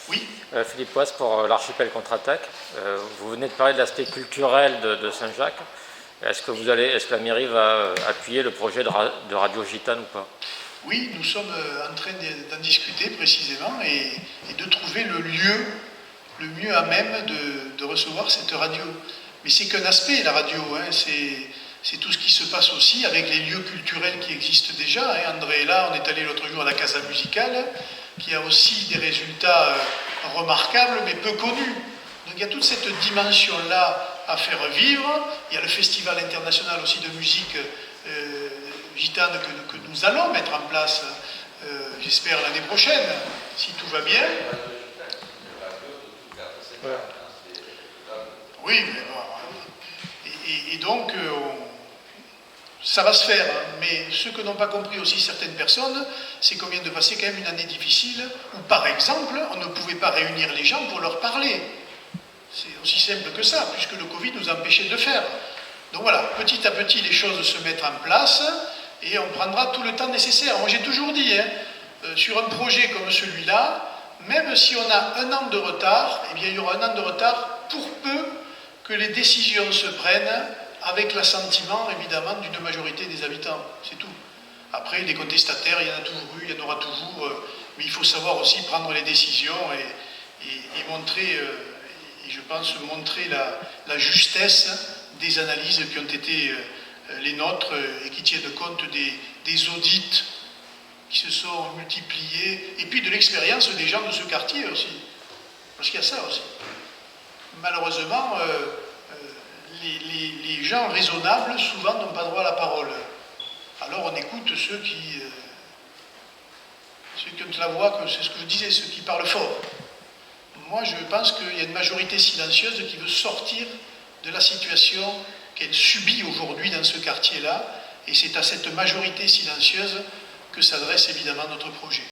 Oui, Philippe Poisse pour l'Archipel Contre-Attaque. Vous venez de parler de l'aspect culturel de Saint-Jacques. Est-ce que la mairie va appuyer le projet de Radio Gitane ou pas? oui, nous sommes en train d'en discuter précisément et de trouver le mieux à même de recevoir cette radio. Mais c'est qu'un aspect, la radio, hein, c'est tout ce qui se passe aussi avec les lieux culturels qui existent déjà. Hein. André est là, on est allé l'autre jour à la Casa Musicale, qui a aussi des résultats remarquables mais peu connus. Donc il y a toute cette dimension-là à faire vivre. Il y a le Festival international aussi de musique gitane que nous allons mettre en place, j'espère, l'année prochaine, si tout va bien. Oui, mais bon. Et donc, ça va se faire. Mais ce que n'ont pas compris aussi certaines personnes, c'est qu'on vient de passer quand même une année difficile où, par exemple, on ne pouvait pas réunir les gens pour leur parler. C'est aussi simple que ça, puisque le Covid nous empêchait de le faire. Donc voilà, petit à petit, les choses se mettent en place et on prendra tout le temps nécessaire. Moi, j'ai toujours dit, hein, sur un projet comme celui-là, même si on a un an de retard, eh bien, il y aura un an de retard pour peu que les décisions se prennent avec l'assentiment, évidemment, d'une majorité des habitants. C'est tout. Après, des contestataires, il y en a toujours eu, il y en aura toujours, mais il faut savoir aussi prendre les décisions et montrer, et je pense montrer la justesse des analyses qui ont été les nôtres et qui tiennent compte des audits qui se sont multipliés, et puis de l'expérience des gens de ce quartier aussi. Parce qu'il y a ça aussi. Malheureusement, les gens raisonnables, souvent, n'ont pas droit à la parole. Alors on écoute ceux qui ont la voix, c'est ce que je disais, ceux qui parlent fort. Moi, je pense qu'il y a une majorité silencieuse qui veut sortir de la situation qu'elle subit aujourd'hui dans ce quartier-là, et c'est à cette majorité silencieuse que s'adresse évidemment notre projet.